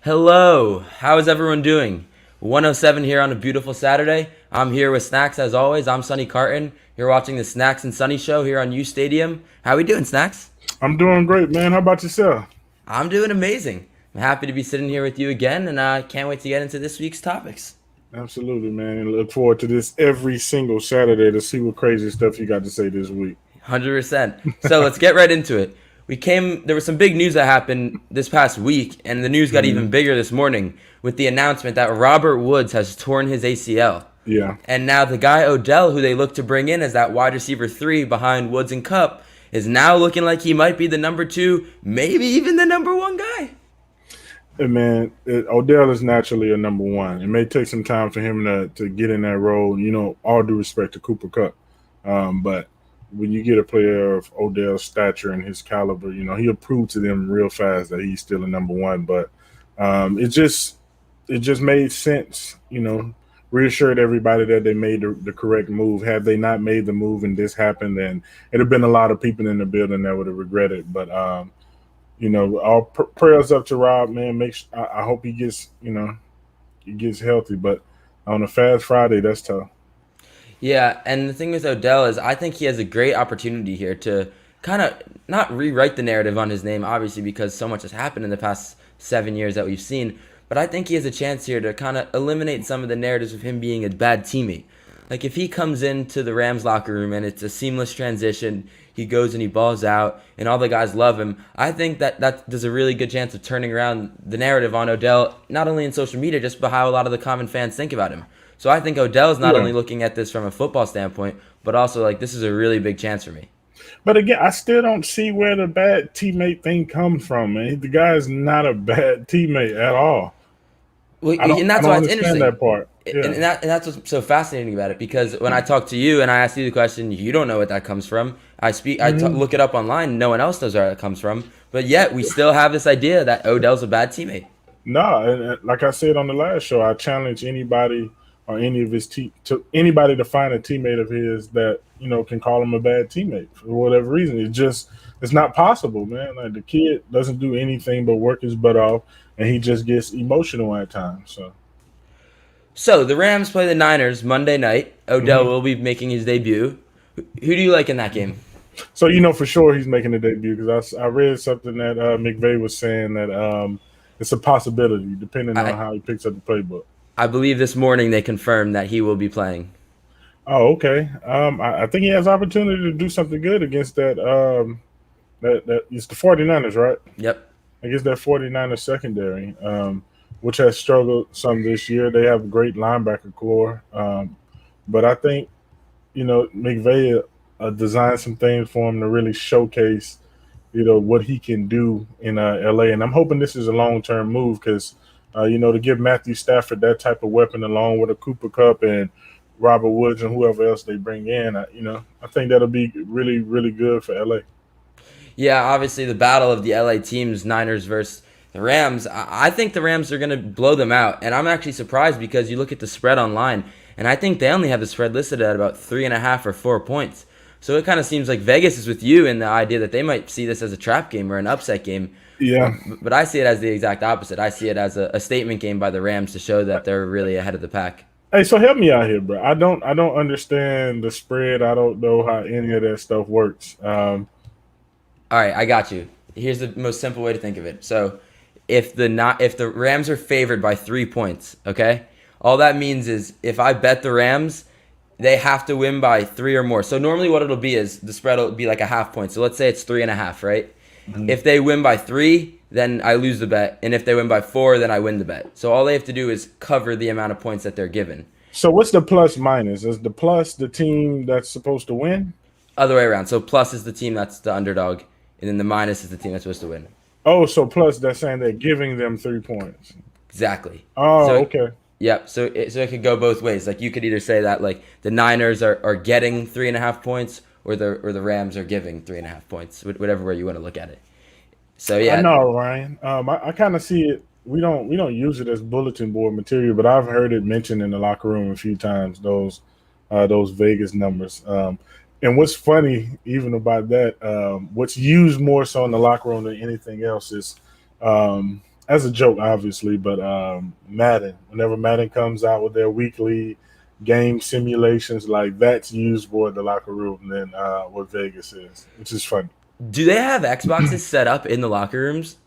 Hello, how is everyone doing? 107 here on a beautiful Saturday. I'm here with Snacks as always. I'm Sonny Carton. You're watching the Snacks and Sonny show here on uSTADIUM. How we doing, Snacks? I'm doing great, man. How about yourself? I'm doing amazing. I'm happy to be sitting here with you again, and I can't wait to get into this week's topics. Absolutely, man. And look forward to this every single Saturday to see what crazy stuff you got to say this week. 100%. So let's get right into it. There was some big news that happened this past week, and the news got even Hmm. bigger this morning with the announcement that Robert Woods has torn his ACL. Yeah. And now the guy Odell, who they look to bring in as that wide receiver 3 behind Woods and Cup, is now looking like he might be the number 2, maybe even the number 1 guy. And man, Odell is naturally a number one. It may take some time for him to get in that role. All due respect to Cooper Cup, but when you get a player of Odell's stature and his caliber, he'll prove to them real fast that he's still a number one. But it just made sense. Reassured everybody that they made the correct move. Had they not made the move and this happened, then it'd have been a lot of people in the building that would have regretted. But all prayers up to Rob, man. I hope he gets healthy. But on a fast Friday, that's tough. Yeah, and the thing with Odell is I think he has a great opportunity here to kind of not rewrite the narrative on his name, obviously, because so much has happened in the past 7 years that we've seen. But I think he has a chance here to kind of eliminate some of the narratives of him being a bad teammate. Like if he comes into the Rams locker room and it's a seamless transition, he goes and he balls out, and all the guys love him. I think that there's a really good chance of turning around the narrative on Odell, not only in social media, just by how a lot of the common fans think about him. So I think Odell's not Yeah. only looking at this from a football standpoint, but also like this is a really big chance for me. But again, I still don't see where the bad teammate thing comes from, man. The guy is not a bad teammate at all. Well, I don't and I that's don't why it's understand interesting. that part. And, Yeah. and that's what's so fascinating about it, because when I talk to you and I ask you the question, you don't know what that comes from. Mhm. Look it up online. No one else knows where that comes from. But yet we still have this idea that Odell's a bad teammate. No, and like I said on the last show, I challenge anybody or any of his to anybody to find a teammate of his that can call him a bad teammate for whatever reason. It's not possible, man. Like the kid doesn't do anything but work his butt off, and he just gets emotional at times. So, So the Rams play the Niners Monday night. Odell mhm. will be making his debut. Who do you like in that game? So for sure he's making a debut because I read something that McVay was saying that it's a possibility depending on I how he picks up the playbook. I believe this morning they confirmed that he will be playing. Oh, okay. I think he has opportunity to do something good against that. That it's the 49ers, right? Yep. Against that 49ers secondary, which has struggled some this year. They have a great linebacker core, but I think McVay designed some things for him to really showcase what he can do in LA. And I'm hoping this is a long term move because to give Matthew Stafford that type of weapon along with a Cooper Cup and Robert Woods and whoever else they bring in, I think that'll be really really good for LA. Yeah, obviously the battle of the LA teams, Niners versus the Rams. I think the Rams are going to blow them out, and I'm actually surprised because you look at the spread online, and I think they only have the spread listed at about 3.5 or 4 points. So it kind of seems like Vegas is with you in the idea that they might see this as a trap game or an upset game, Yeah. but I see it as the exact opposite. I see it as a statement game by the Rams to show that they're really ahead of the pack. Hey, so help me out here, bro. I don't understand the spread. I don't know how any of that stuff works. All right, I got you. Here's the most simple way to think of it. So, if the Rams are favored by 3 points, okay, all that means is if I bet the Rams, they have to win by three or more. So normally, what it'll be is the spread will be like a half point. So let's say it's 3.5, right? Mhm. If they win by 3, then I lose the bet, and if they win by 4, then I win the bet. So all they have to do is cover the amount of points that they're given. So what's the plus minus? Is the plus the team that's supposed to win? Other way around. So plus is the team that's the underdog, and then the minus is the team that's supposed to win. Oh, so plus they're saying they're giving them 3 points. Exactly. Oh, So okay. yep. So it could go both ways. Like you could either say that like the Niners are getting 3.5 points, or the Rams are giving 3.5 points. Whatever way you want to look at it. So I yeah, know, Ryan. I kind of see it. We don't use it as bulletin board material, but I've heard it mentioned in the locker room a few times. Those Vegas numbers. And what's funny even about that, what's used more so in the locker room than anything else is as a joke, obviously, but Madden. Whenever Madden comes out with their weekly game simulations, like that's used more in the locker room than what Vegas is, which is funny. Do they have Xboxes set up in the locker rooms?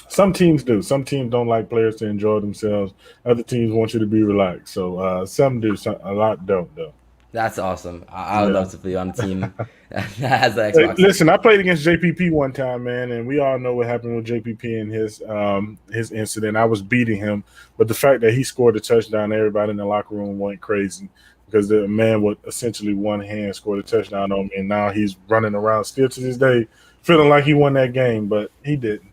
Some teams do. Some teams don't like players to enjoy themselves. Other teams want you to be relaxed. So some do. Some, a lot don't, though. That's awesome. I would Yeah. love to be on a team that has the Hey, Xboxes. listen, I played against JPP one time, man, and we all know what happened with JPP and his incident. I was beating him, but the fact that he scored a touchdown, everybody in the locker room went crazy because the man with essentially one hand scored a touchdown on me, and now he's running around still to this day, feeling like he won that game, but he didn't.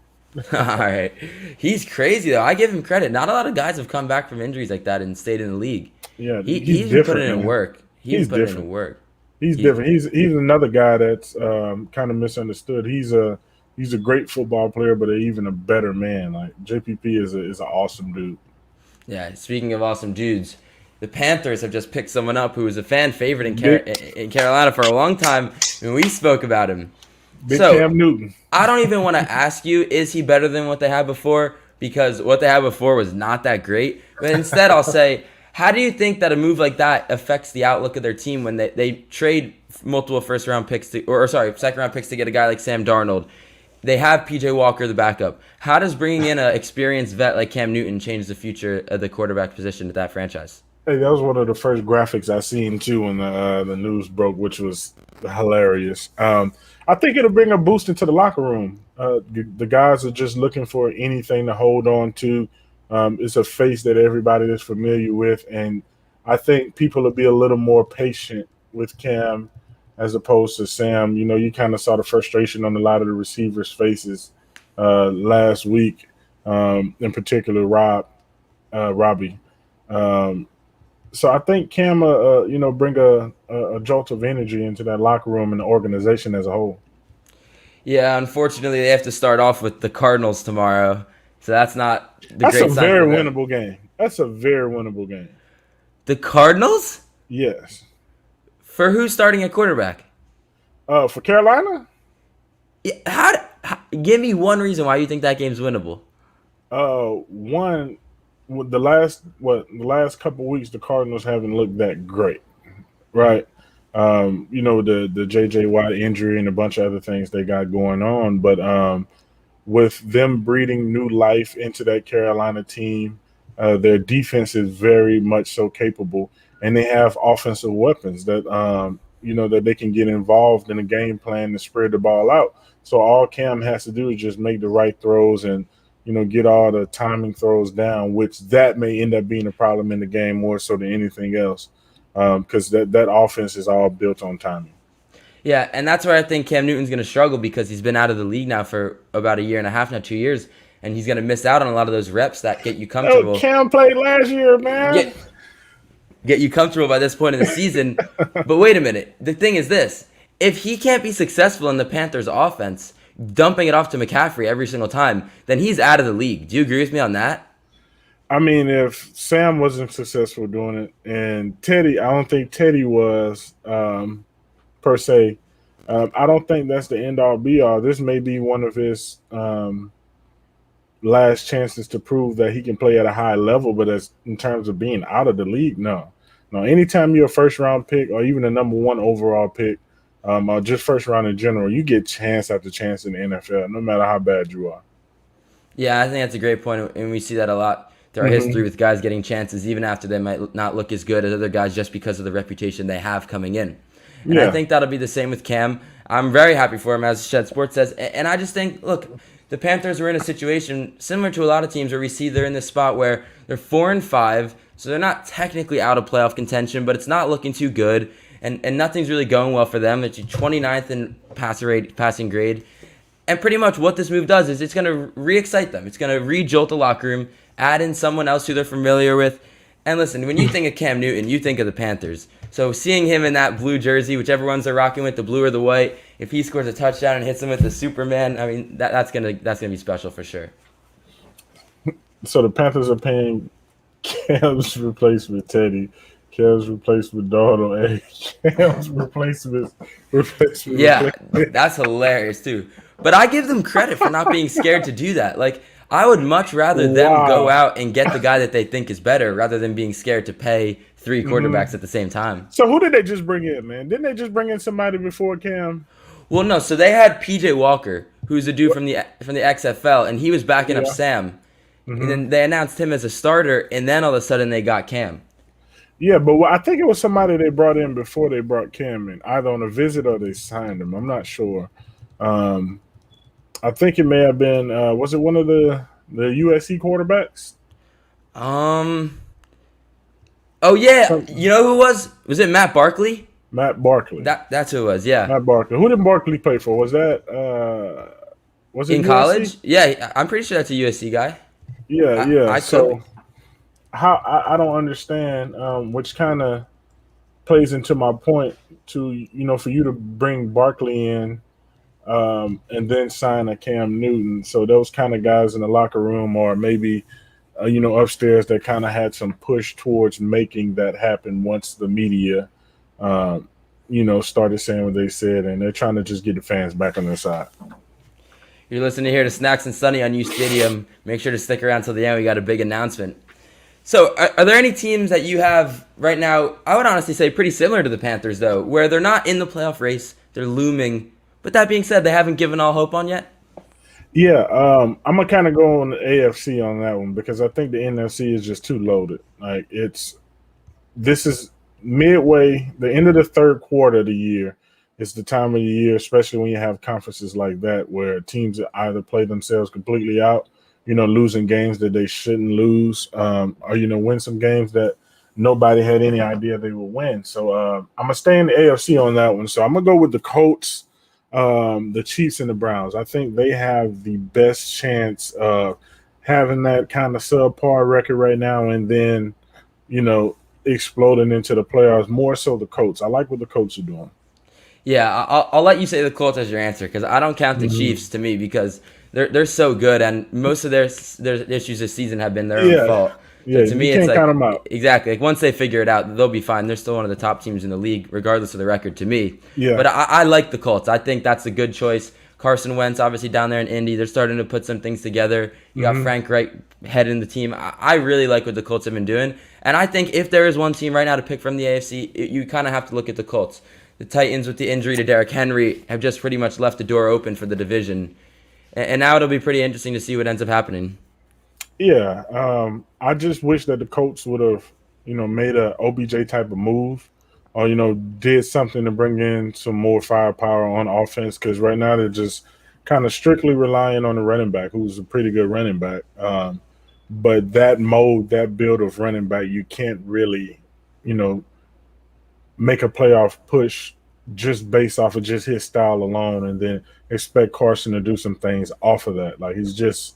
All right. He's crazy though. I give him credit. Not a lot of guys have come back from injuries like that and stayed in the league. Yeah, He's he's been putting different, in man. work. He's He's putting in different. work. He's He's different. He's another guy that's kind of misunderstood. He's a great football player, but even a better man. Like JPP is an awesome dude. Yeah, speaking of awesome dudes, the Panthers have just picked someone up who was a fan favorite Big in Carolina for a long time, and we spoke about him. Big So, Cam Newton. I don't even want to ask you, is he better than what they had before? Because what they had before was not that great. But instead, I'll say, how do you think that a move like that affects the outlook of their team when they trade multiple first-round picks second-round picks to get a guy like Sam Darnold? They have PJ Walker, the backup. How does bringing in an experienced vet like Cam Newton change the future of the quarterback position at that franchise? Hey, that was one of the first graphics I seen too when the news broke, which was hilarious. I think it'll bring a boost into the locker room. The guys are just looking for anything to hold on to. It's a face that everybody is familiar with, and I think people will be a little more patient with Cam as opposed to Sam. You know, you kind of saw the frustration on a lot of the receivers' faces last week, in particular Robbie. Um, so I think Cam, bring a jolt of energy into that locker room and the organization as a whole. Yeah, unfortunately, they have to start off with the Cardinals tomorrow. So that's not the That's a great sign very for them. winnable game. That's a very winnable game. The Cardinals? Yes. For who's starting at quarterback? For Carolina, Yeah, give me one reason why you think that game's winnable. one with the last couple weeks the Cardinals haven't looked that great, right? The JJ Watt injury and a bunch of other things they got going on, but with them breathing new life into that Carolina team, their defense is very much so capable, and they have offensive weapons that they can get involved in a game plan to spread the ball out. So all Cam has to do is just make the right throws and get all the timing throws down, which that may end up being a problem in the game more so than anything else, because that offense is all built on timing. Yeah, and that's where I think Cam Newton's going to struggle because he's been out of the league now for about a year and a half now, 2 years, and he's going to miss out on a lot of those reps that get you Oh, comfortable. Cam played last year, man. Get, get you comfortable by this point in the season. But wait a minute. The thing is this. If he can't be successful in the Panthers offense, dumping it off to McCaffrey every single time, then he's out of the league. Do you agree with me on that? I mean, if Sam wasn't successful doing it, and Teddy, I don't think Teddy was per se. I don't think that's the end all be all. This may be one of his last chances to prove that he can play at a high level, but as in terms of being out of the league, no. No, anytime you're a first round pick or even a number one overall pick, or just first round in general, you get chance after chance in the NFL, no matter how bad you are. Yeah, I think that's a great point, and we see that a lot through our Mm-hmm. history with guys getting chances even after they might not look as good as other guys just because of the reputation they have coming in. And I Yeah. think that'll be the same with Cam. I'm very happy for him, as Shed Sports says. And I just think, look, the Panthers were in a situation similar to a lot of teams where we see they're in this spot where they're 4-5, so they're not technically out of playoff contention, but it's not looking too good, and nothing's really going well for them. It's 29th in passing grade. And pretty much what this move does is it's going to re-excite them. It's going to re-jolt the locker room, add in someone else who they're familiar with. And listen, when you think of Cam Newton, you think of the Panthers. So seeing him in that blue jersey, whichever ones they're rocking with, the blue or the white, if he scores a touchdown and hits him with the Superman, I mean, that's gonna be special for sure. So the Panthers are paying Cam's replacement Teddy, Cam's replacement Donald, and Cam's replacement. Yeah, that's hilarious too. But I give them credit for not being scared to do that. Like, I would much rather them go Wow. out and get the guy that they think is better rather than being scared to pay three Hmm. quarterbacks at the same time. So who did they just bring in, man? Didn't they just bring in somebody before Cam? Well, no, so they had PJ Walker, who's a dude What? from the XFL, and he was backing up Yeah. Sam. And Hmm. then they announced him as a starter, and then all of a sudden they got Cam. Yeah, but I think it was somebody they brought in before they brought Cam in, either on a visit or they signed him. I'm not sure. Um, I think it may have been. Was it one of the USC quarterbacks? Um. Oh yeah, Some you know who it was? Was it Matt Barkley? Matt Barkley. That's who it was. Yeah, Matt Barkley. Who did Barkley play for? Was it in USC? college. Yeah, I'm pretty sure that's a USC guy. Yeah, I yeah. I could be. So how I don't understand, which kind of plays into my point to for you to bring Barkley in and then sign a Cam Newton. So those kind of guys in the locker room, or maybe upstairs, that kind of had some push towards making that happen once the media, um, started saying what they said, and they're trying to just get the fans back on their side. You're listening here to Snacks and Sonny on uSTADIUM. Make sure to stick around till the end. We got a big announcement. So, are there any teams that you have right now? I would honestly say pretty similar to the Panthers, though, where they're not in the playoff race, they're looming. But that being said, they haven't given all hope on yet. Yeah, I'm gonna kind of go on the AFC on that one because I think the NFC is just too loaded. Like this is midway, the end of the third quarter of the year. It's the time of the year, especially when you have conferences like that where teams either play themselves completely out, losing games that they shouldn't lose, or win some games that nobody had any idea they would win. So I'm gonna stay in the AFC on that one. So I'm gonna go with the Colts, the Chiefs, and the Browns. I think they have the best chance of having that kind of subpar record right now, and then you know exploding into the playoffs. More so the Colts. I like what the Colts are doing. Yeah, I'll let you say the Colts as your answer because I don't count the Mhm. Chiefs to me because they're so good and most of their issues this season have been their own Yeah, fault. So yeah. to You me, it's can't count like them out. exactly like once they figure it out, they'll be fine. They're still one of the top teams in the league, regardless of the record. To me, Yeah. but I like the Colts. I think that's a good choice. Carson Wentz, obviously down there in Indy, they're starting to put some things together. You got Hmm. Frank Reich heading the team. I really like what the Colts have been doing, and I think if there is one team right now to pick from the AFC, you kind of have to look at the Colts. The Titans, with the injury to Derrick Henry, have just pretty much left the door open for the division, and now it'll be pretty interesting to see what ends up happening. Yeah. I just wish that the Colts would have, made a OBJ type of move, or did something to bring in some more firepower on offense. Because right now they're just kind of strictly relying on the running back, who's a pretty good running back. But that mold, that build of running back, you can't really, you know, make a playoff push just based off of just his style alone, and then expect Carson to do some things off of that. Like he's just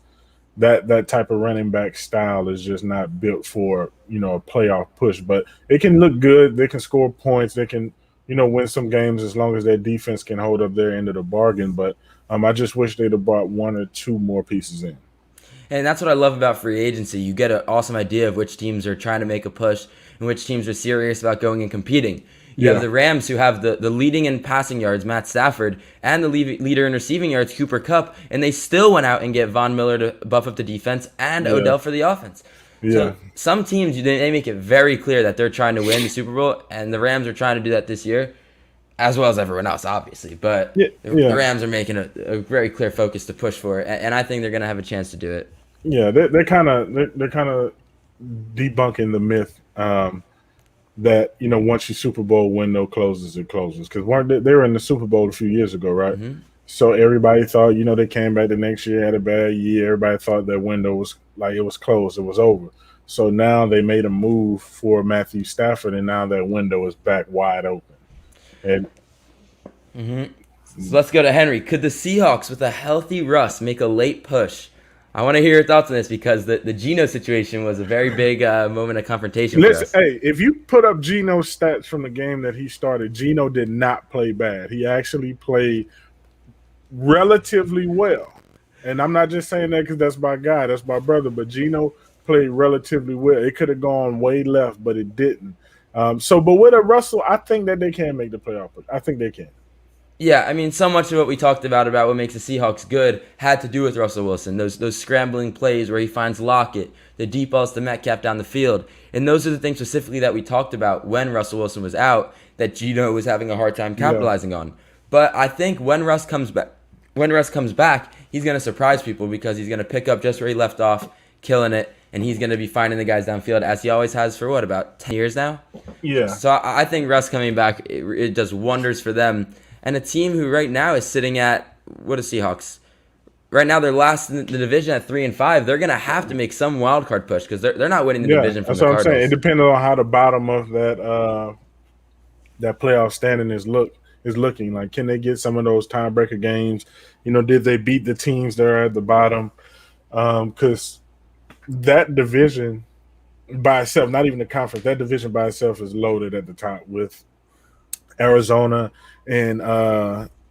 that type of running back style is just not built for a playoff push. But it can look good. They can score points. They can win some games as long as their defense can hold up their end of the bargain. But I just wish they'd have brought one or two more pieces in. And that's what I love about free agency. You get an awesome idea of which teams are trying to make a push and which teams are serious about going and competing. You have Yeah, the Rams who have the leading in passing yards, Matt Stafford, and the leader in receiving yards, Cooper Kupp, and they still went out and get Von Miller to buff up the defense and yeah, Odell for the offense. yeah, So some teams, they make it very clear that they're trying to win the Super Bowl, and the Rams are trying to do that this year, as well as everyone else, obviously. But yeah, the yeah. Rams are making a very clear focus to push for it, and I think they're going to have a chance to do it. Yeah, they're kind of debunking the myth that once your Super Bowl window closes, it closes. Because weren't they were in the Super Bowl a few years ago, right? Hmm. So everybody thought they came back the next year, had a bad year. Everybody thought that window was like it was closed, it was over. So now they made a move for Matthew Stafford, and now that window is back wide open. And So let's go to Henry. Could the Seahawks, with a healthy Russ, make a late push? I want to hear your thoughts on this because the Geno situation was a very big moment of confrontation for listen, us. hey, if you put up Geno's stats from the game that he started, Geno did not play bad. He actually played relatively well. And I'm not just saying that because that's my guy, that's my brother, but Geno played relatively well. It could have gone way left, but it didn't. But with a Russell, I think that they can make the playoff. I think they can. Yeah, I mean, so much of what we talked about what makes the Seahawks good had to do with Russell Wilson. Those scrambling plays where he finds Lockett, the deep balls to Metcalf down the field, and those are the things specifically that we talked about when Russell Wilson was out that Gino was having a hard time Yeah, capitalizing on. But I think when Russ comes back, he's going to surprise people because he's going to pick up just where he left off, killing it, and he's going to be finding the guys downfield as he always has for what, about 10 years now. yeah, So I think Russ coming back, it does wonders for them. And a team who right now is sitting at, what are Seahawks? Right now they're last in the division at 3-5. They're gonna have to make some wild card push because they're not winning the yeah. division from That's the what I'm saying. It Cardinals. depends on how the bottom of that playoff standing is looking. Like, can they get some of those tiebreaker games? Did they beat the teams that are at the bottom? Because that division by itself, not even the conference, that division by itself is loaded at the top with Arizona and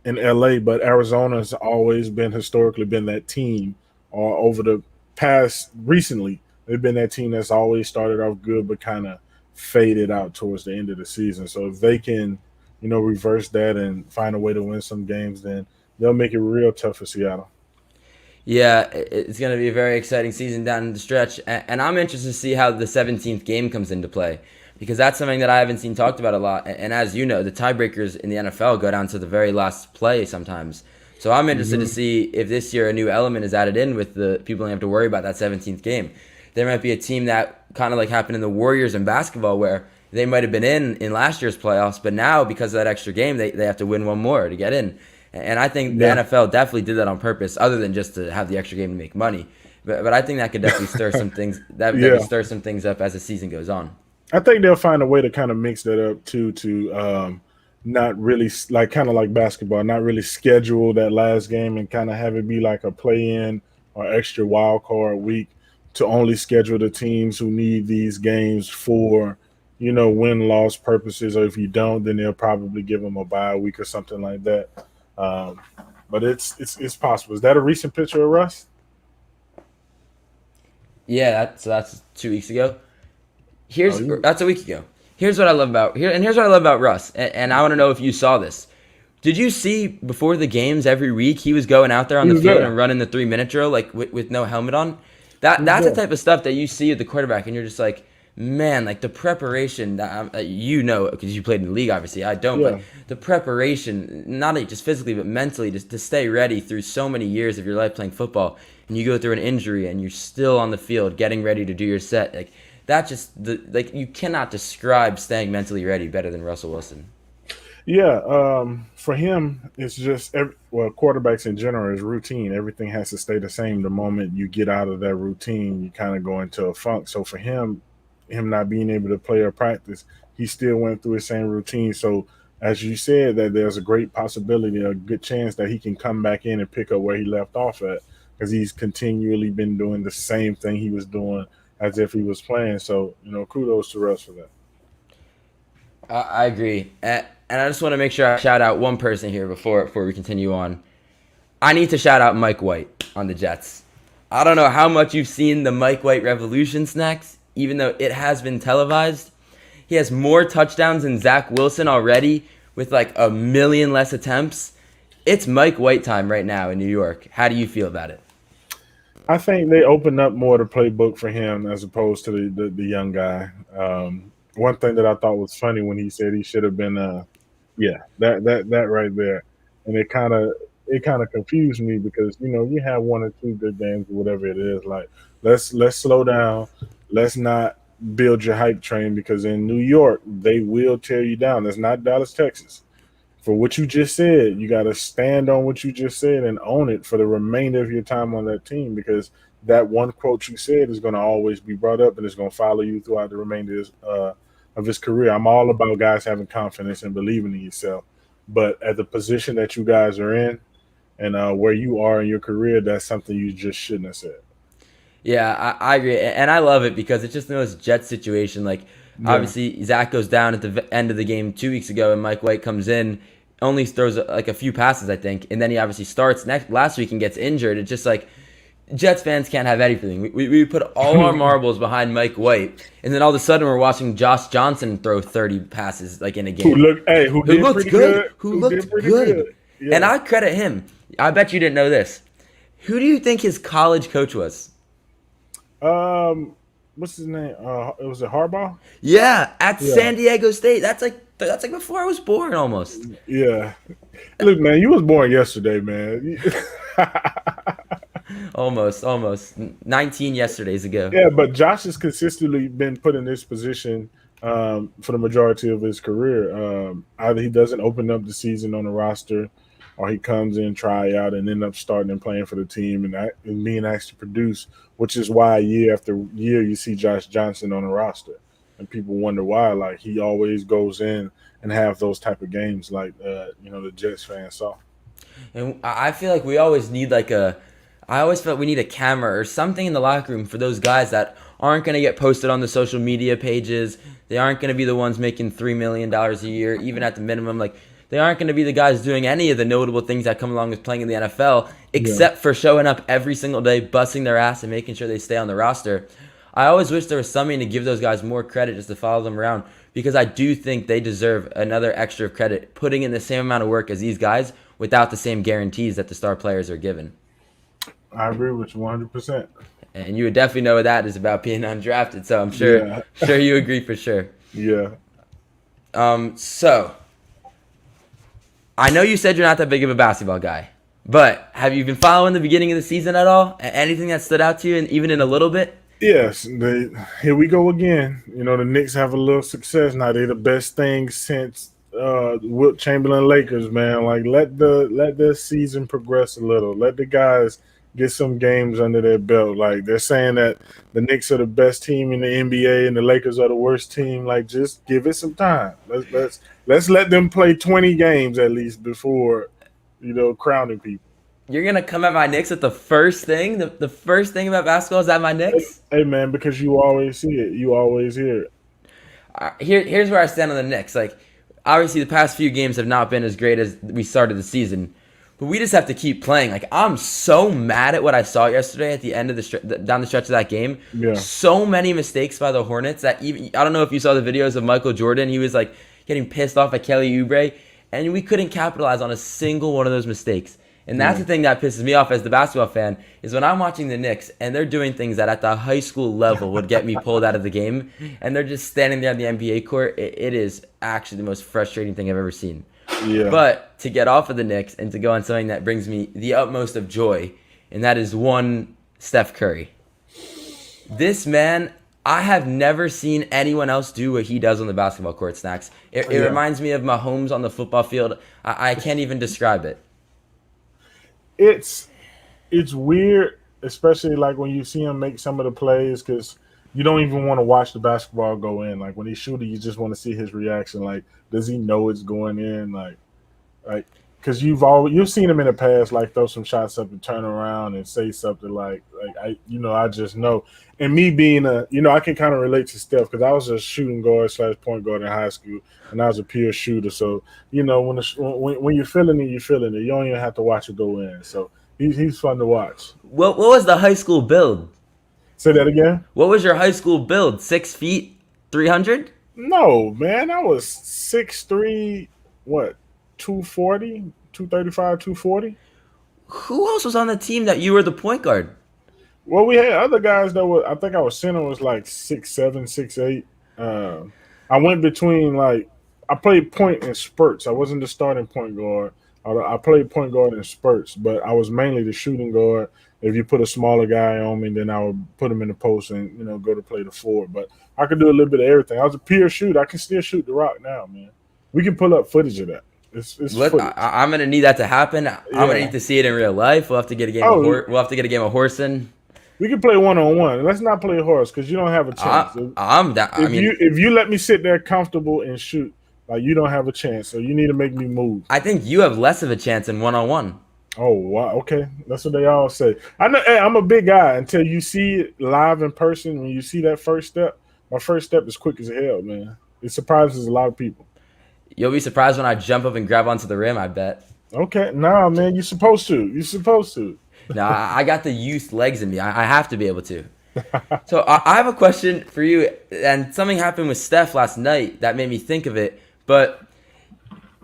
LA, but Arizona's always been historically been that team, or over the past recently, they've been that team that's always started off good but kind of faded out towards the end of the season. So if they can, reverse that and find a way to win some games, then they'll make it real tough for Seattle. Yeah, it's going to be a very exciting season down the stretch, and I'm interested to see how the 17th game comes into play because that's something that I haven't seen talked about a lot. And as you know, the tiebreakers in the NFL go down to the very last play sometimes. So I'm interested to see if this year a new element is added in with the people who have to worry about that 17th game. There might be a team that kind of like happened in the Warriors in basketball where they might have been in last year's playoffs, but now because of that extra game, they have to win one more to get in. And I think the Yeah, NFL definitely did that on purpose, other than just to have the extra game to make money. But I think that could definitely stir some things. That yeah. could stir some things up as the season goes on. I think they'll find a way to kind of mix that up too, to not really like kind of like basketball, not really schedule that last game and kind of have it be like a play-in or extra wild card week to only schedule the teams who need these games for win-loss purposes. Or if you don't, then they'll probably give them a bye week or something like that. Um, but it's possible. Is that a recent picture of Russ? Yeah, that's 2 weeks ago. Oh, Here's That's a week ago. Here's what I love about Russ, and I want to know if you saw this. Did you see before the games every week he was going out there on he the was field there. and running the 3 minute drill like with no helmet on? He was That's the there. type of stuff that you see with the quarterback, and you're just like, man, like the preparation because you played in the league. Obviously, I don't, but Yeah. the preparation, not just physically but mentally, just to stay ready through so many years of your life playing football, and you go through an injury and you're still on the field getting ready to do your set. Like that, you cannot describe staying mentally ready better than Russell Wilson. Yeah, for him, it's just quarterbacks in general is routine. Everything has to stay the same. The moment you get out of that routine, you kind of go into a funk. So for him not being able to play or practice, he still went through his same routine. So as you said, that there's a great possibility, a good chance that he can come back in and pick up where he left off at, because he's continually been doing the same thing he was doing as if he was playing. So kudos to Russ for that. I agree, and I just want to make sure I shout out one person here before we continue on. I need to shout out Mike White on the Jets. I don't know how much you've seen the Mike White revolution, Snacks, even though it has been televised. He has more touchdowns than Zach Wilson already with like a million less attempts. It's Mike White time right now in New York. How do you feel about it? I think they opened up more the playbook for him as opposed to the young guy. One thing that I thought was funny when he said he should have been, yeah, that right there, and it kind of confused me because you have one or two good games or whatever it is. Like let's slow down, let's not build your hype train, because in New York they will tear you down. That's not Dallas, Texas. For what you just said, you got to stand on what you just said and own it for the remainder of your time on that team, because that one quote you said is going to always be brought up and it's going to follow you throughout the remainder of his career. I'm all about guys having confidence and believing in yourself. But at the position that you guys are in and where you are in your career, that's something you just shouldn't have said. Yeah, I agree, and I love it because it's just the most Jets situation. Like, Yeah. obviously, Zach goes down at the end of the game 2 weeks ago, and Mike White comes in, only throws like a few passes, I think, and then he obviously starts last week and gets injured. It's just like Jets fans can't have anything. We put all our marbles behind Mike White, and then all of a sudden we're watching Josh Johnson throw 30 passes like in a game. Who Who did looked pretty good? good? Who Who looked did pretty good? good? And Yeah. I credit him. I bet you didn't know this. Who do you think his college coach was? What's his name? It was it Harbaugh? Yeah, at Yeah. San Diego State. That's like before I was born almost. Yeah. Look, man, you was born yesterday, man. Almost. 19 yesterdays ago. Yeah, but Josh has consistently been put in this position for the majority of his career. Either he doesn't open up the season on the roster, or he comes in, try out, and end up starting and playing for the team and being asked to produce. Which is why year after year you see Josh Johnson on the roster, and people wonder why. Like he always goes in and have those type of games, like the Jets fans saw. And I feel like we always need I always felt we need a camera or something in the locker room for those guys that aren't going to get posted on the social media pages. They aren't going to be the ones making $3 million a year, even at the minimum. Like, they aren't going to be the guys doing any of the notable things that come along with playing in the NFL, Yeah, except for showing up every single day, busting their ass, and making sure they stay on the roster. I always wish there was something to give those guys more credit just to follow them around, because I do think they deserve another extra credit, putting in the same amount of work as these guys without the same guarantees that the star players are given. I agree with you 100%. And you would definitely know what that is about being undrafted, so I'm sure Yeah, sure you agree for sure. yeah. So I know you said you're not that big of a basketball guy, but have you been following the beginning of the season at all? Anything that stood out to you, and even in a little bit? Yes, here we go again. The Knicks have a little success now. They're the best thing since Wilt Chamberlain Lakers, man. Like let the season progress a little. Let the guys get some games under their belt. Like they're saying that the Knicks are the best team in the NBA and the Lakers are the worst team. Like just give it some time. Let's let them play 20 games at least before crowning people. You're gonna come at my Knicks with the first thing? The first thing about basketball is at my Knicks? Hey man, because you always see it, you always hear it. Here's where I stand on the Knicks. Like, obviously, the past few games have not been as great as we started the season, but we just have to keep playing. Like, I'm so mad at what I saw yesterday at the end of down the stretch of that game. Yeah. So many mistakes by the Hornets that even I don't know if you saw the videos of Michael Jordan. He was like getting pissed off at Kelly Oubre, and we couldn't capitalize on a single one of those mistakes. And that's the thing that pisses me off as the basketball fan is when I'm watching the Knicks and they're doing things that at the high school level would get me pulled out of the game, and they're just standing there on the NBA court. It is actually the most frustrating thing I've ever seen. Yeah. But to get off of the Knicks and to go on something that brings me the utmost of joy, and that is one Steph Curry. This man, I have never seen anyone else do what he does on the basketball court, Snacks. It reminds me of Mahomes on the football field. I can't even describe it. It's weird, especially like when you see him make some of the plays, because you don't even want to watch the basketball go in. Like when he's shooting, you just want to see his reaction. Like, does he know it's going in? Like, because you've seen him in the past, like throw some shots up and turn around and say something like I just know. And me being I can kind of relate to Steph because I was a shooting guard / point guard in high school, and I was a pure shooter. So when you're feeling it, you're feeling it. You don't even have to watch it go in. So he's fun to watch. What was the high school build? Say that again. What was your high school build? 6 feet, 300? No, man, I was 6'3", what, 240, 235, 240. Who else was on the team that you were the point guard? Well, we had other guys that were. I think our center was like 6'7", 6'8". I went between I played point in spurts. I wasn't the starting point guard. I played point guard in spurts, but I was mainly the shooting guard. If you put a smaller guy on me, then I would put him in the post and go to play the forward. But I could do a little bit of everything. I was a pure shooter. I can still shoot the rock now, man. We can pull up footage of that. It's footage. I'm gonna need that to happen. I'm gonna need to see it in real life. We'll have to get a game. We'll have to get a game of horsing. We can play 1-on-1. Let's not play horse because you don't have a chance. If you let me sit there comfortable and shoot, like you don't have a chance. So you need to make me move. I think you have less of a chance in 1-on-1. Oh wow, okay, that's what they all say. I know. Hey, I'm a big guy until you see it live in person. When you see that first step, my first step is quick as hell, man. It surprises a lot of people. You'll be surprised when I jump up and grab onto the rim, I bet. Okay, nah, man, you're supposed to. You're supposed to. No, I got the youth legs in me. I have to be able to. So I have a question for you, and something happened with Steph last night that made me think of it. But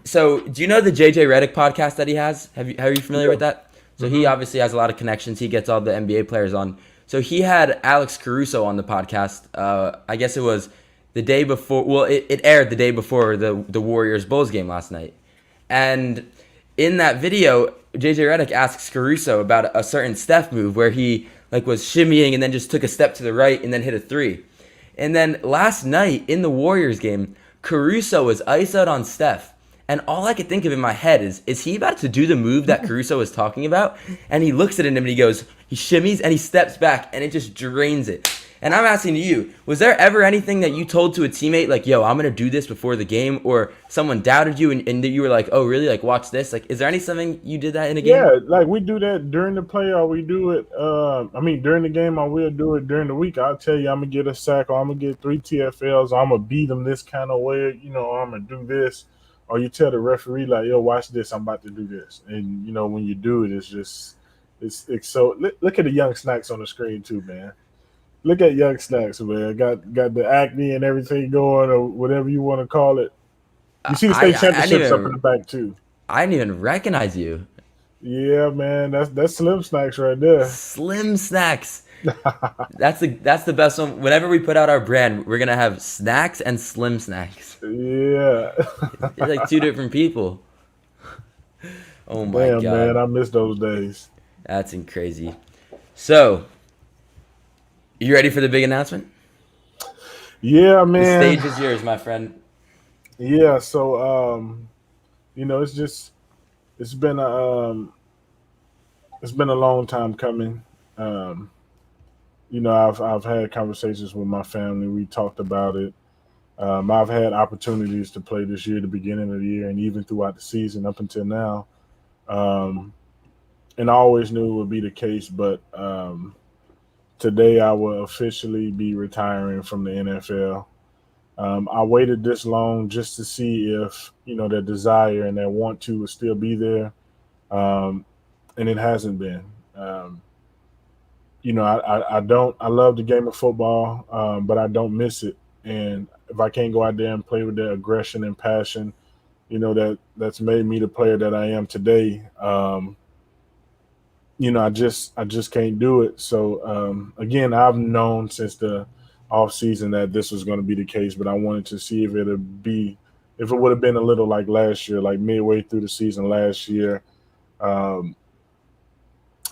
So, do you know the JJ Redick podcast that he has? Are you familiar Yeah. with that? So he Hmm. obviously has a lot of connections. He gets all the NBA players on. So he had Alex Caruso on the podcast. I guess it was the day before. Well, it aired the day before the Warriors Bulls game last night. And in that video, JJ Redick asks Caruso about a certain Steph move where he like was shimmying and then just took a step to the right and then hit a three. And then last night in the Warriors game, Caruso was iced out on Steph. And all I could think of in my head is he about to do the move that Caruso was talking about? And he looks at him and he goes, he shimmies and he steps back and it just drains it. And I'm asking you, was there ever anything that you told to a teammate like, yo, I'm going to do this before the game? Or someone doubted you and you were like, oh, really? Like, watch this? Like, is there anything you did that in a game? Yeah, like we do that during the play, or we do it. I mean, during the game, I will do it during the week. I'll tell you, I'm gonna get a sack, or I'm gonna get 3 TFLs, or I'm gonna beat them this kind of way, or I'm gonna do this. Or you tell the referee like, "Yo, watch this, I'm about to do this," and when you do it, it's just, it's so. Look at the young snacks on the screen too, man. Look at young snacks, man. Got the acne and everything going, or whatever you want to call it. You see the state I didn't championships up in the even back too. I didn't even recognize you. Yeah, man, that's Slim Snacks right there. Slim Snacks. That's the best one. Whenever we put out our brand, we're gonna have Snacks and Slim Snacks. Yeah. It's like two different people. Oh my Damn, man, god, I miss those days. that's crazy. So, you ready for the big announcement? Yeah, The man. stage is yours, my friend. Yeah, so it's just it's been a it's been a long time coming. Um, I've had conversations with my family. We talked about it. I've had opportunities to play this year, the beginning of the year, and even throughout the season up until now. Um, and I always knew it would be the case, but today I will officially be retiring from the NFL. I waited this long just to see if that desire and that want to would still be there, um, and it hasn't been. Um, I don't. I love the game of football, but I don't miss it. And if I can't go out there and play with that aggression and passion, that's made me the player that I am today. I just can't do it. So again, I've known since the off season that this was going to be the case, but I wanted to see if it would have been a little like last year, like midway through the season last year. Um,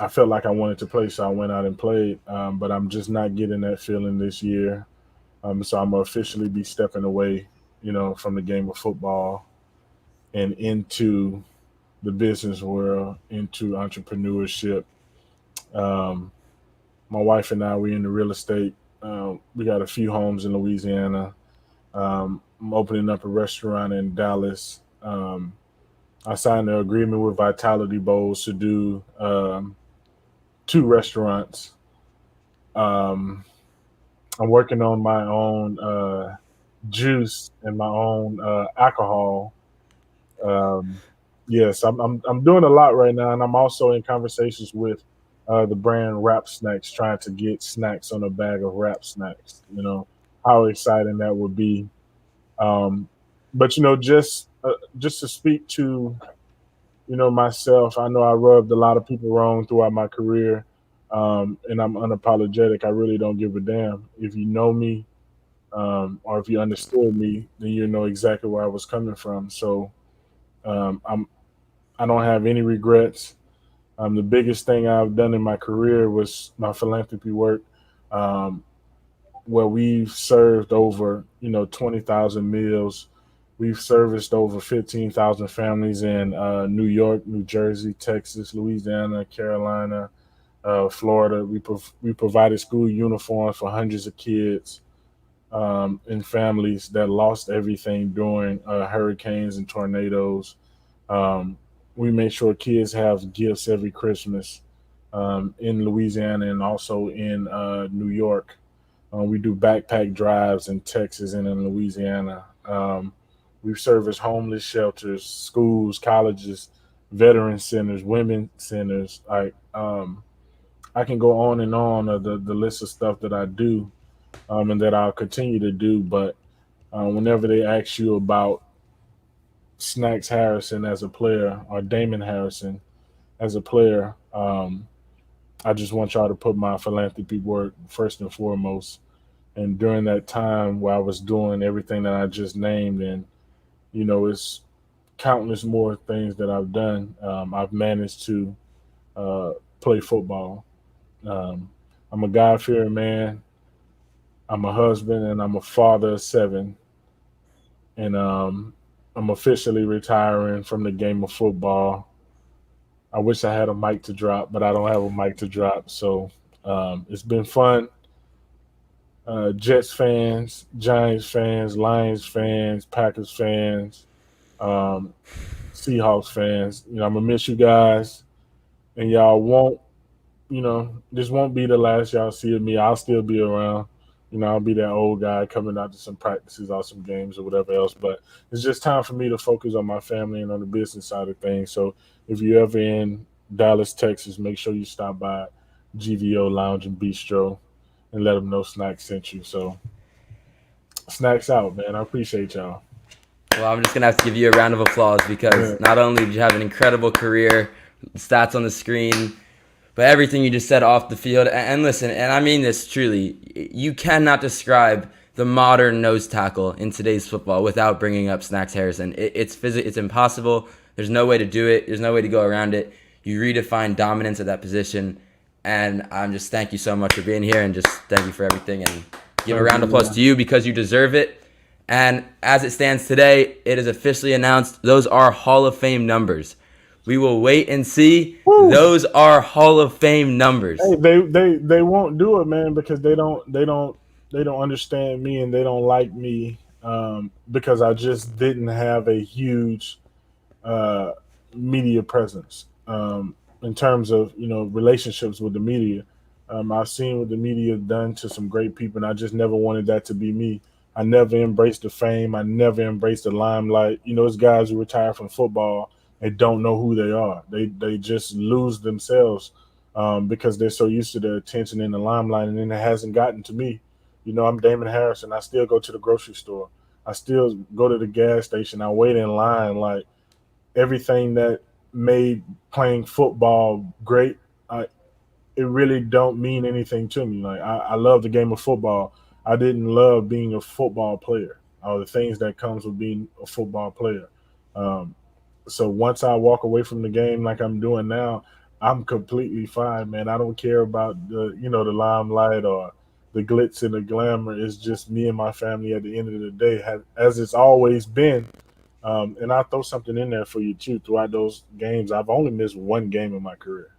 I felt like I wanted to play, so I went out and played. But I'm just not getting that feeling this year. So I'm gonna officially be stepping away, from the game of football and into the business world, into entrepreneurship. Um, my wife and I, we in the real estate. We got a few homes in Louisiana. I'm opening up a restaurant in Dallas. I signed an agreement with Vitality Bowls to do 2 restaurants. Um, I'm working on my own juice and my own alcohol. Um, yes, I'm doing a lot right now, and I'm also in conversations with the brand Wrap Snacks, trying to get snacks on a bag of Wrap Snacks. How exciting that would be. Um, but just to speak to myself, I know I rubbed a lot of people wrong throughout my career, and I'm unapologetic. I really don't give a damn. If you know me, or if you understood me, then you know exactly where I was coming from. So I'm I don't have any regrets. The biggest thing I've done in my career was my philanthropy work, um, where we've served over 20,000 meals. We've serviced over 15,000 families in New York, New Jersey, Texas, Louisiana, Carolina, Florida. We provided school uniforms for hundreds of kids and families that lost everything during hurricanes and tornadoes. Um, we make sure kids have gifts every Christmas in Louisiana and also in New York. We do backpack drives in Texas and in Louisiana. We service homeless shelters, schools, colleges, veteran centers, women centers. I can go on and on of the list of stuff that I do and that I'll continue to do. But whenever they ask you about Snacks Harrison as a player or Damon Harrison as a player. I just want y'all to put my philanthropy work first and foremost. And during that time where I was doing everything that I just named, and it's countless more things that I've done. I've managed to uh, play football. Um, I'm a God fearing man. I'm a husband, and I'm a father of seven. And I'm officially retiring from the game of football. I wish I had a mic to drop, but I don't have a mic to drop. So it's been fun. Jets fans, Giants fans, Lions fans, Packers fans, um, Seahawks fans. I'm gonna miss you guys, and y'all won't. This won't be the last y'all see of me. I'll still be around. I'll be that old guy coming out to some practices or some games or whatever else. But it's just time for me to focus on my family and on the business side of things. So if you're ever in Dallas, Texas, make sure you stop by GVO Lounge and Bistro and let them know Snacks sent you. So Snacks out, man. I appreciate y'all. Well, I'm just going to have to give you a round of applause Yeah. because not only did you have an incredible career, stats on the screen, but everything you just said off the field. And listen, and I mean this truly, you cannot describe the modern nose tackle in today's football without bringing up Snacks Harrison. It's impossible. There's no way to do it. There's no way to go around it. You redefine dominance at that position. And I'm just thank you so much for being here and just thank you for everything. And give a round of applause to you because you deserve it. And as it stands today, it is officially announced those are Hall of Fame numbers. We will wait and see. Woo! Those are Hall of Fame numbers. Hey, they won't do it, man, because they don't understand me and they don't like me because I just didn't have a huge uh, media presence in terms of relationships with the media. I've seen what the media done to some great people, and I just never wanted that to be me. I never embraced the fame. I never embraced the limelight. It's guys who retire from football and don't know who they are. They just lose themselves because they're so used to the attention and the limelight, and then it hasn't gotten to me. I'm Damon Harrison. I still go to the grocery store. I still go to the gas station. I wait in line. Like everything that made playing football great, it really don't mean anything to me. Like I love the game of football. I didn't love being a football player or the things that comes with being a football player. Um, so once I walk away from the game like I'm doing now, I'm completely fine, man. I don't care about the limelight or the glitz and the glamour. It's just me and my family at the end of the day, as it's always been. And I'll throw something in there for you too. Throughout those games, I've only missed one game in my career.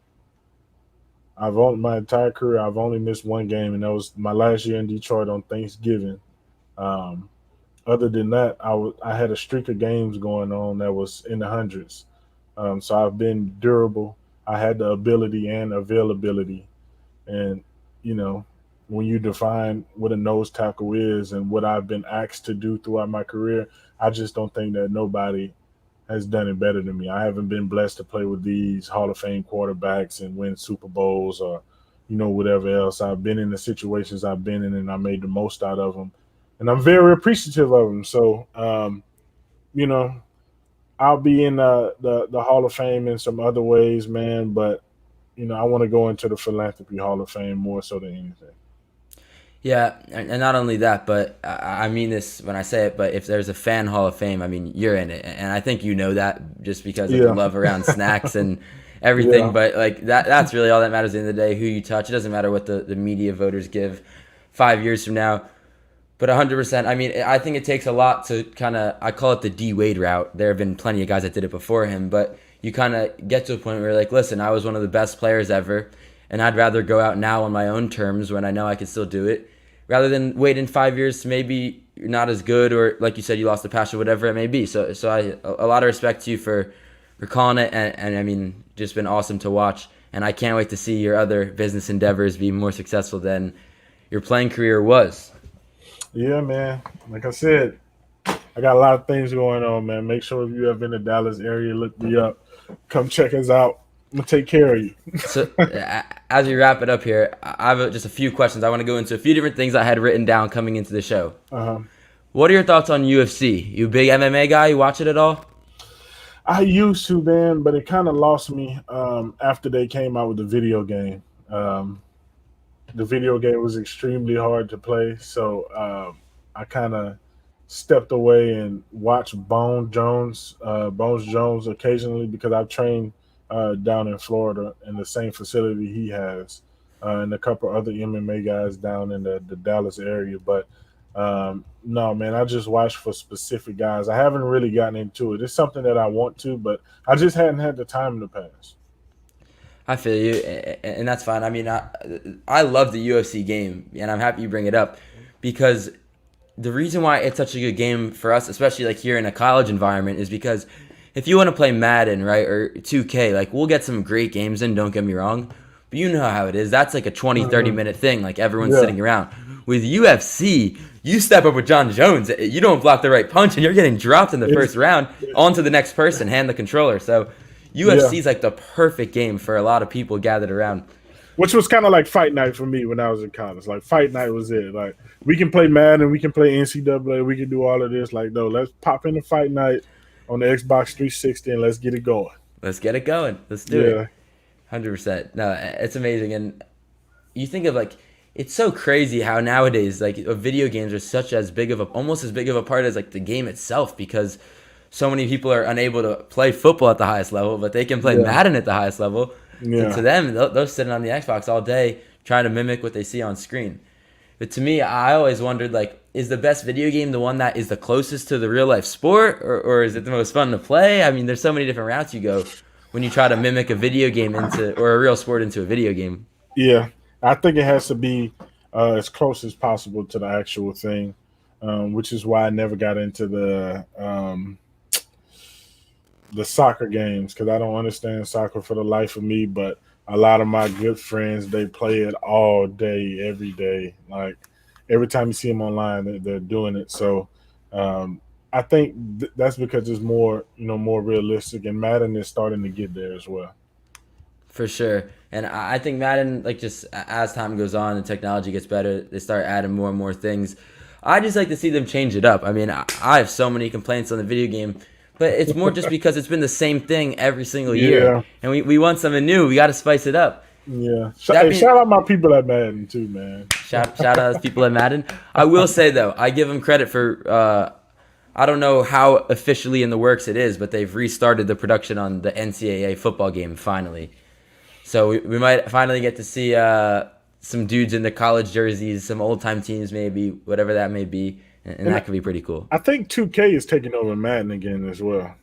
My entire career, I've only missed one game, and that was my last year in Detroit on Thanksgiving. Um, Other than that, I had a streak of games going on that was in the hundreds. So I've been durable. I had the ability and availability, and you know, when you define what a nose tackle is and what I've been asked to do throughout my career, I just don't think that nobody has done it better than me. I haven't been blessed to play with these Hall of Fame quarterbacks and win Super Bowls or, whatever else. I've been in the situations I've been in and I made the most out of them. And I'm very appreciative of them. So, you know, I'll be in the Hall of Fame in some other ways, man. But, I want to go into the Philanthropy Hall of Fame more so than anything. Yeah, and not only that, but I mean this when I say it, but if there's a fan Hall of Fame, I mean, you're in it. And I think you know that just because of the Yeah. love around snacks and everything. Yeah. But like that's really all that matters at the end of the day, who you touch. It doesn't matter what the media voters give 5 years from now. But 100%, I mean, I think it takes a lot to kind of, I call it the D Wade route. There have been plenty of guys that did it before him, but you kind of get to a point where you're like, listen, I was one of the best players ever, and I'd rather go out now on my own terms when I know I can still do it, rather than wait in 5 years to maybe you're not as good, or like you said, you lost the passion, whatever it may be. So a lot of respect to you for calling it, and I mean, just been awesome to watch, and I can't wait to see your other business endeavors be more successful than your playing career was. Yeah, man. Like I said, I got a lot of things going on, man. Make sure if you ever in the Dallas area, look me up. Come check us out. I'm gonna take care of you. So, as we wrap it up here, I have just a few questions. I want to go into a few different things I had written down coming into the show. Uh-huh. What are your thoughts on UFC? You a big MMA guy? You watch it at all? I used to, man, but it kind of lost me after they came out with the video game. Um, the video game was extremely hard to play, so I kind of stepped away and watched Bones Jones occasionally because I've trained down in Florida in the same facility he has, and a couple other MMA guys down in the Dallas area. But no, man, I just watch for specific guys. I haven't really gotten into it. It's something that I want to, but I just hadn't had the time in the past. I feel you, and that's fine. I mean, I love the UFC game, and I'm happy you bring it up because the reason why it's such a good game for us, especially like here in a college environment, is because if you want to play Madden, right, or 2K, like we'll get some great games in, don't get me wrong, but you know how it is. That's like a 20, 30-minute thing, like everyone's Yeah, sitting around. With UFC, you step up with John Jones, you don't block the right punch, and you're getting dropped in the it's first round onto the next person, hand the controller. So yeah. UFC is like the perfect game for a lot of people gathered around. Which was kind of like fight night for me when I was in college. Like fight night was it. Like we can play Madden, we can play NCAA, we can do all of this. Like no, let's pop into fight night on the Xbox 360 and let's get it going. Let's get it going. Let's do it. Yeah, 100%. No, it's amazing. And you think of like, it's so crazy how nowadays like video games are such as big of a, almost as big of a part as like the game itself, because so many people are unable to play football at the highest level, but they can play yeah, Madden at the highest level. To yeah, them, they're sitting on the Xbox all day trying to mimic what they see on screen. But to me, I always wondered, like, is the best video game the one that is the closest to the real life sport, or is it the most fun to play? I mean, there's so many different routes you go when you try to mimic a video game into, or a real sport into a video game. yeah. I think it has to be as close as possible to the actual thing, which is why I never got into the soccer games because I don't understand soccer for the life of me. But a lot of my good friends, they play it all day, every day. Like every time you see them online, they're doing it. So um, I think that's because it's more, more realistic, and Madden is starting to get there as well. For sure. And I think Madden, like, just as time goes on and technology gets better, they start adding more and more things. I just like to see them change it up. I mean, I have so many complaints on the video game, but it's more just because it's been the same thing every single year. Yeah, And we want something new. We got to spice it up. yeah. That Hey, being, shout out my people at Madden too, man. shout out to people at Madden. I will say, though, I give them credit for, I don't know how officially in the works it is, but they've restarted the production on the NCAA football game finally. So we might finally get to see some dudes in the college jerseys, some old time teams maybe, whatever that may be, and And that could be pretty cool. I think 2K is taking over Madden again as well.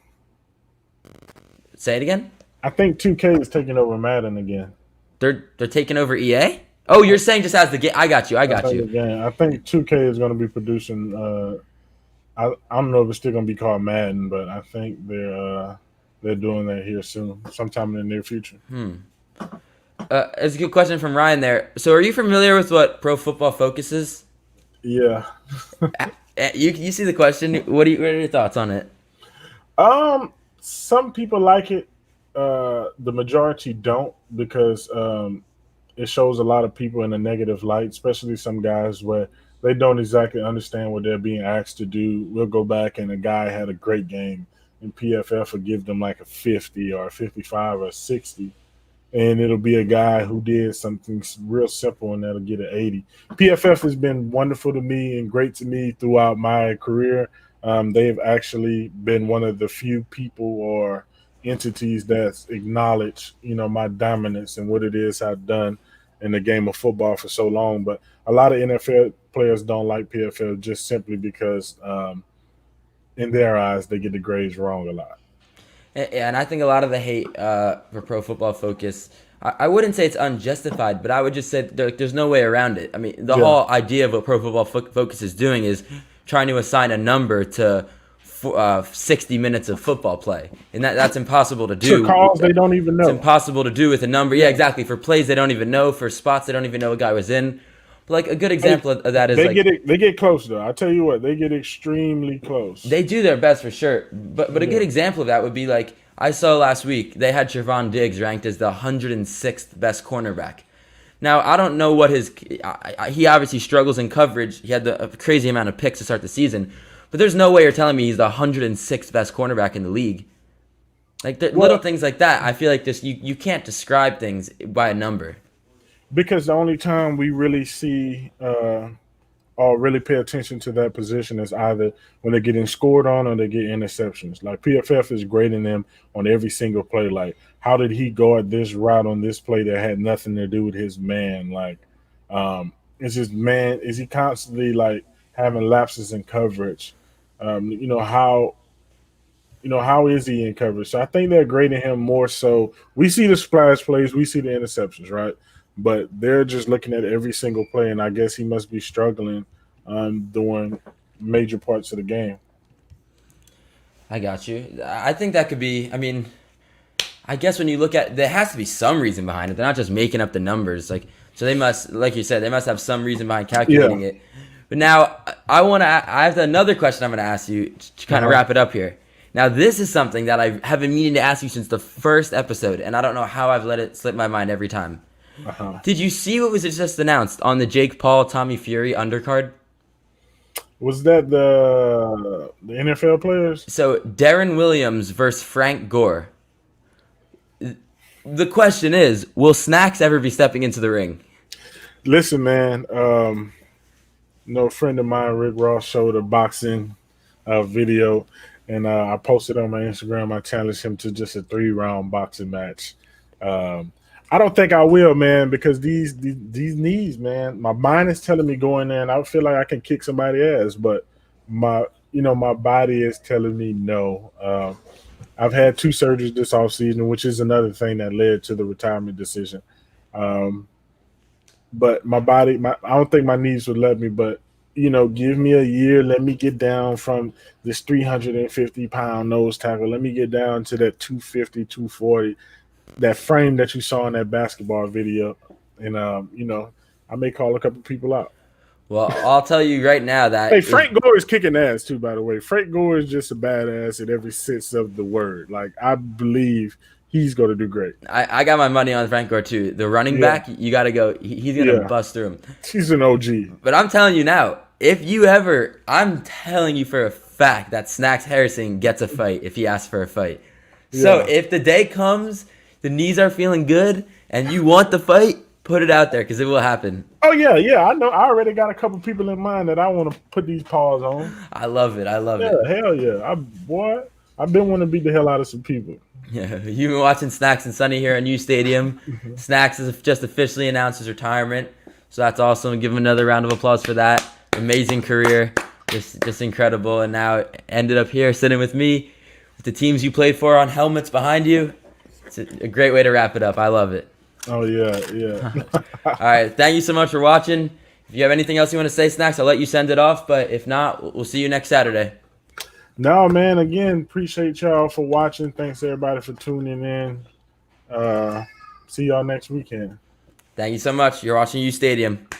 Say it again. I think 2K is taking over Madden again. They're taking over EA. Oh, you're saying just as the game? I got you. I That's got how the you. game. I think 2K is going to be producing. I don't know if it's still going to be called Madden, but I think they're doing that here soon, sometime in the near future. It's a good question from Ryan there. So, are you familiar with what Pro Football Focus is? Yeah. You see the question. What are your thoughts on it? Some people like it. The majority don't because it shows a lot of people in a negative light, especially some guys where they don't exactly understand what they're being asked to do. We'll go back and a guy had a great game, and PFF will give them like a 50 or a 55 or a 60. And it'll be a guy who did something real simple and that'll get an 80. PFF has been wonderful to me and great to me throughout my career. They've actually been one of the few people or entities that's acknowledged, my dominance and what it is I've done in the game of football for so long. But a lot of NFL players don't like PFF just simply because in their eyes, they get the grades wrong a lot. And I think a lot of the hate for Pro Football Focus, I wouldn't say it's unjustified, but I would just say there's no way around it. I mean, the Yeah. whole idea of what Pro Football Focus is doing is trying to assign a number to 60 minutes of football play, and that's impossible to To do. calls they don't even It's know. impossible to do with a number. Yeah, exactly. For plays they don't even know, for spots they don't even know a guy was in. But like a good example of that is They like get it. They get close though. I tell you what, they get extremely close. they do their best for sure. But a good Yeah. example of that would be like I saw last week they had Trevon Diggs ranked as the 106th best cornerback. Now I don't know what he obviously struggles in coverage. He had a crazy amount of picks to start the season, but there's no way you're telling me he's the 106th best cornerback in the league. Like the little Well, things like that. I feel like just you can't describe things by a number. because the only time we really see or really pay attention to that position is either when they're getting scored on or they get interceptions. Like PFF is grading them on every single play. Like, how did he go at this route on this play that had nothing to do with his man? Like, is his man, is he constantly like having lapses in coverage? You know, how is he in coverage? So I think they're grading him more so. We see the splash plays, we see the interceptions, right? But they're just looking at every single play, and I guess he must be struggling during major parts of the game. I got you. I think that could be. I mean, I guess when you look at, there has to be some reason behind it. They're not just making up the numbers. Like, so they must, like you said, they must have some reason behind calculating Yeah. it. But now I have another question I'm going to ask you to kind of Uh-huh. wrap it up here. Now, this is something that I have been meaning to ask you since the first episode, and I don't know how I've let it slip my mind every time. Uh-huh. Did you see what was just announced on the Jake Paul Tommy Fury undercard? Was that the NFL players? So Darren Williams versus Frank Gore. The question is, will Snacks ever be stepping into the ring? Listen, man. A friend of mine, Rick Ross, showed a boxing video, and I posted on my Instagram. I challenged him to just a 3-round boxing match. Um, I don't think I will, man, because these knees, man. My mind is telling me go in there, and I feel like I can kick somebody's ass, but my body is telling me no. I've had 2 surgeries this offseason, which is another thing that led to the retirement decision. Um, but my body, I don't think my knees would let me. But give me a year, let me get down from this 350-pound nose tackle. Let me get down to that 250, 240, that frame that you saw in that basketball video, and I may call a couple people out. Well, I'll tell you right now Hey, that Frank Gore is kicking ass too, by the way. Frank Gore is just a badass in every sense of the word. Like, I believe he's going to do great. I got my money on Frank Gore too. The running Yeah. back, you got to go. He's going to Yeah. bust through him. He's an OG. But I'm telling you now, if you ever, I'm telling you for a fact that Snacks Harrison gets a fight if he asks for a fight. So Yeah. if the day comes, the knees are feeling good, and you want the fight, put it out there because it will happen. Oh, yeah. I know. I already got a couple people in mind that I want to put these paws on. I love it. I love Yeah, it. hell yeah. I've been wanting to beat the hell out of some people. Yeah, you've been watching Snacks and Sonny here at uSTADIUM. Snacks has just officially announced his retirement, so that's awesome. Give him another round of applause for that. Amazing career, just incredible. And now ended up here sitting with me, with the teams you played for on helmets behind you. It's a great way to wrap it up. I love it. Oh, yeah. All right, thank you so much for watching. If you have anything else you want to say, Snacks, I'll let you send it off. But if not, we'll see you next Saturday. No, man, again, appreciate y'all for watching. Thanks, everybody, for tuning in. See y'all next weekend. Thank you so much. You're watching uSTADIUM.